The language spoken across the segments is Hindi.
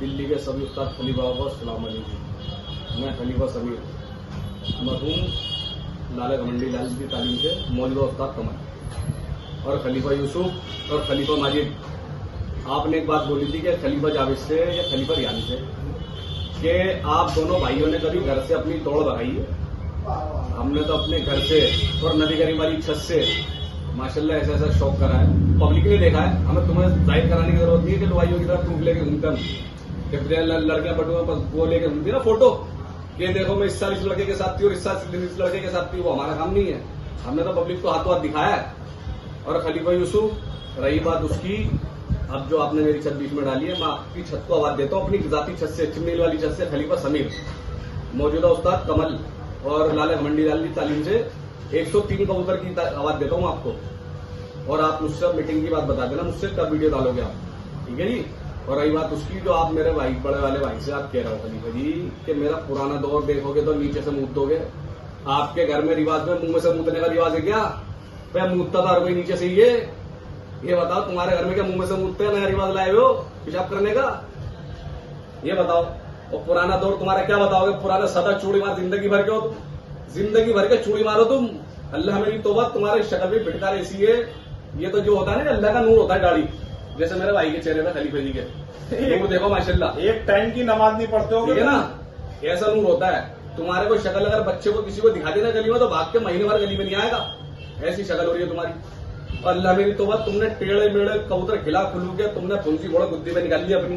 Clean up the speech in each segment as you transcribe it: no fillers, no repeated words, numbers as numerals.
दिल्ली के सभी उस्ताद खलीफा को अस्सलाम वालेकुम। मैं खलीफा समीर मरहूम लाला घमंडी लाल की तालीम से मौजूदा उस्ताद कमल और खलीफा यूसुफ और खलीफा माजिद, आपने एक बात बोली थी कि खलीफा जावेद से या खलीफा रियानी से कि आप दोनों भाइयों ने कभी घर से अपनी दौड़ लगाई है। हमने तो अपने घर से और नदी करीम वाली छत से माशाल्लाह ऐसा ऐसा शौक करा है, पब्लिक ने देखा है। हमें तुम्हें जाहिर कराने की जरूरत नहीं है कि लुवाइयों की तरह प्रूफ लेके घूमते हम लड़कियां बटुआ वो लेके घूमती ना फोटो कि देखो मैं इस साल इस लड़के के साथ थी और इस साल इस लड़के के साथ थी। वो हमारा काम नहीं है। हमने तो पब्लिक को हाथों हाथ दिखाया है। और खलीफा यूसुफ, रही बात उसकी, अब जो आपने मेरी छत बीच में डाली है, मैं आपकी छत को आवाज देता हूँ अपनी जाती छत से, चिमनी वाली छत से। खलीफा समीर मौजूदा उस्ताद कमल और लाला घमंडी लाल की तालीम से 103 कबूतर की आवाज देता हूँ आपको। और आप मुझसे मीटिंग की बात बता देना, मुझसे कब वीडियो डालोगे आप, ठीक है जी। और रही बात उसकी, जो आप मेरे भाई बड़े वाले भाई से आप कह रहे हो खलीफा जी कि मेरा पुराना दौर देखोगे तो नीचे से मूत दोगे। आपके घर में रिवाज में मुंह में से मूतने का रिवाज है क्या? मैं मूतता था कोई नीचे से ये बताओ, तुम्हारे घर में क्या मुंह में से मूतते हैं? नया रिवाज लाए हो पेशाब करने का? ये बताओ। और पुराना दौर तुम्हारा क्या बताओगे? पुराना सदा चूड़ी मार जिंदगी भर के हो तुम, जिंदगी भर के चूड़ी मारो तुम। अल्लाह मेरी तौबा, तुम्हारी शक्ल भी फिटकार ऐसी है। ये तो जो होता है ना, अल्लाह का नूर होता है दाढ़ी, जैसे मेरे भाई के चेहरे पे खलीफे जी के नूर देखो माशाल्लाह। एक टाइम की नमाज नहीं पढ़ते हो, ठीक है ना? ऐसा नूर होता है तुम्हारे को। शक्ल अगर बच्चे को किसी को दिखा देना गली में तो भाग के महीने भर गली में नहीं आएगा। ऐसी शक्ल हो रही है तुम्हारी। और अल्लाह मेरी तौबा, तुमने टेढ़े मेढ़े कबूतर खिला खुलू के तुमने फुंसी घोड़ा बुद्धि में निकाल ली अपनी।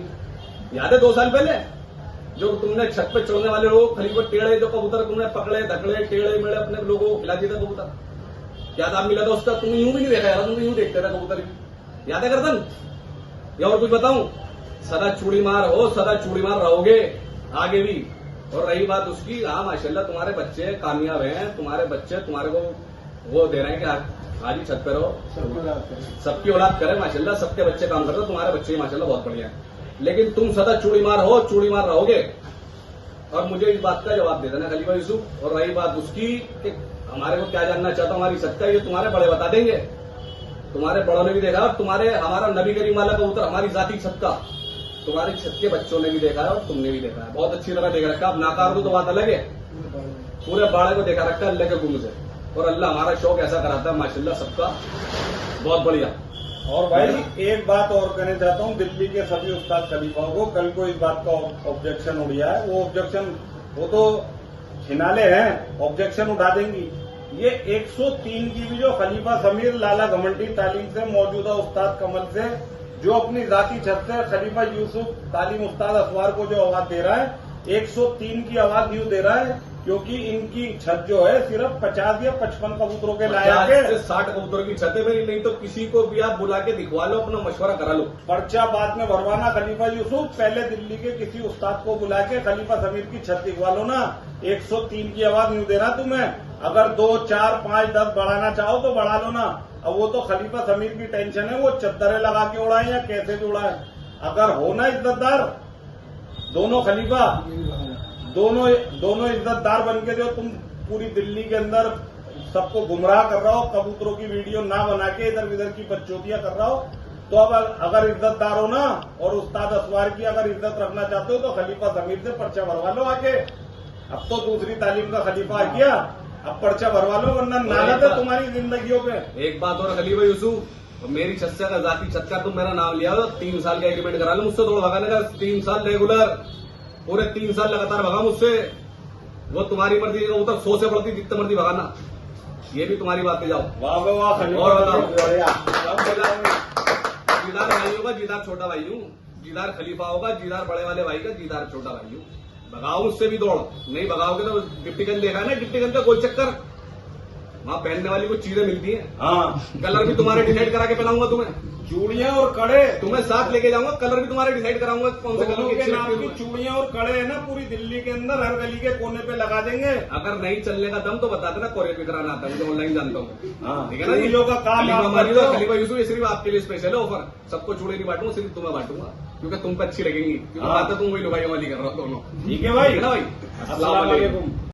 याद है 2 साल पहले जो तुमने छत पे चढ़ने वाले लोग खलीफा टेढ़े जो कबूतर तुमने पकड़े धकड़े टेढ़े मेढ़े अपने लोगों को खिला दिया था कबूतर? क्या दाम मिला था उसका? तुम यूं भी नहीं देखा यार, तुम यूं देखते था कबूतर भी। याद है गर्दन? या और कुछ बताऊं? सदा चूड़ी मार हो, सदा चूड़ी मार रहोगे आगे भी। और रही बात उसकी, हाँ माशाल्लाह तुम्हारे बच्चे कामयाब हैं। तुम्हारे बच्चे तुम्हारे को वो दे रहे हैं कि आज छत पे रहो, सबकी औलाद करे माशाल्लाह, सबके बच्चे काम करते, तुम्हारे बच्चे माशाल्लाह बहुत बढ़िया है। लेकिन तुम सदा चूड़ी मार हो, चूड़ी मार रहोगे। और मुझे इस बात का जवाब दे देना खलीफा यूसुफ। और रही बात उसकी कि हमारे को क्या जानना चाहता हूं हमारी छत का, ये तुम्हारे बड़े बता देंगे। तुम्हारे बड़ों ने भी देखा, और तुम्हारे हमारा नबी करीम वाला कबूतर हमारी जाती छत का तुम्हारी छत के बच्चों ने भी देखा है और तुमने भी देखा है। बहुत अच्छी तरह देख रखा। अब नाकार दो तो बात अलग है, पूरे बाड़े को देखा रखा अल्लाह के गुम से। और अल्लाह हमारा शौक ऐसा कराता है माशाल्लाह सबका, बहुत बढ़िया। और भाई एक बात और कहना चाहता हूँ दिल्ली के सभी उस्ताद खलीफाओं को, कल को इस बात का ऑब्जेक्शन उड़िया है, वो ऑब्जेक्शन वो तो छिनाले हैं, ऑब्जेक्शन उठा देंगी। ये 103 की भी जो खलीफा समीर लाला घमंडी तालीम से मौजूदा उस्ताद कमल से जो अपनी जाती छत से खलीफा यूसुफ तालीम उस्ताद असवार को जो आवाज दे रहा है, 103 की आवाज यूं दे रहा है क्योंकि इनकी छत जो है सिर्फ 50 या 55 कबूतरों के लायक है। 60 कबूतरों की छत है मेरी, नहीं तो किसी को भी आप बुला के दिखवा लो, अपना मशवरा करा लो। पर्चा बाद में भरवाना खलीफा यूसुफ, पहले दिल्ली के किसी उस्ताद को बुला के खलीफा समीर की छत दिखवा लो ना। 103 की आवाज न्यू दे रहा तुम्हें। अगर 2, 4, 5, 10 बढ़ाना चाहो तो बढ़ा लो ना। अब वो तो खलीफा समीर की टेंशन है, वो चद्दरें लगा के उड़ाए या कैसे भी उड़ाए। अगर हो ना इज्जतदार दोनों खलीफा, दोनों इज्जतदार बन के जो तुम पूरी दिल्ली के अंदर सबको गुमराह कर रहा हो, कबूतरों की वीडियो ना बना के इधर उधर की बच्चोतियां कर रहा हो, तो अब अगर इज्जतदार हो ना और उस्ताद असवार की अगर इज्जत रखना चाहते हो तो खलीफा समीर से पर्चा भरवा लो आके। अब तो दूसरी तालीम का खलीफा आ गया, अब पर्चा भरवा लो, वरना नालत है तुम्हारी जिंदगियों पे। एक बात और खलीफा यूसुफ, मेरी छत से जाती छत का तुम मेरा नाम लिया हो, 3 साल का एग्रीमेंट करा लो मुझसे दौड़ भगाने का। 3 साल रेगुलर, पूरे 3 साल लगातार भगा मुझसे। वो तुम्हारी मर्जी का कबूतर 100 से बढ़ती जितने मर्जी भगाना, ये भी तुम्हारी बात पे जाओ। वाह वाह और बताओ, जीदार भाई होगा, जीदार छोटा भाई हूँ, जीदार खलीफा होगा, जीदार बड़े वाले भाई का, जीदार छोटा भाई हूँ। भगाओ मुझसे भी दौड़, नहीं भगाओगे तो गिफ्टी गन देखा है ना, गिफ्टी गन का गोल चक्कर, वहां पहनने वाली कुछ चीजें मिलती हैं। हाँ, कलर भी तुम्हारे डिसाइड करा के पहनाऊंगा तुम्हें, चूड़ियां और कड़े तुम्हें साथ लेके जाऊंगा, कलर भी तुम्हारे डिसाइड कराऊंगा कौन से कलर के नाम की चूड़ियां और कड़े है ना, पूरी दिल्ली के अंदर हर गली के कोने पे लगा देंगे। अगर नहीं चलने का दम तो बता देना, कोरियर भी कराना आता है, मुझे ऑनलाइन जानता हूँ, ठीक है ना। चूड़ियों का काम खलीफा यूसुफ ये सिर्फ आपके लिए स्पेशल है ऑफर, सबको चूड़े नहीं बांटूंगा, सिर्फ तुम्हें बांटूंगा क्योंकि तुम पे अच्छी लगेंगी, क्योंकि बातें तुम वही लुभाई वाली कर रहा हो दोनों। ठीक है भाई, ठीक है ना भाई। अस्सलाम वालेकुम।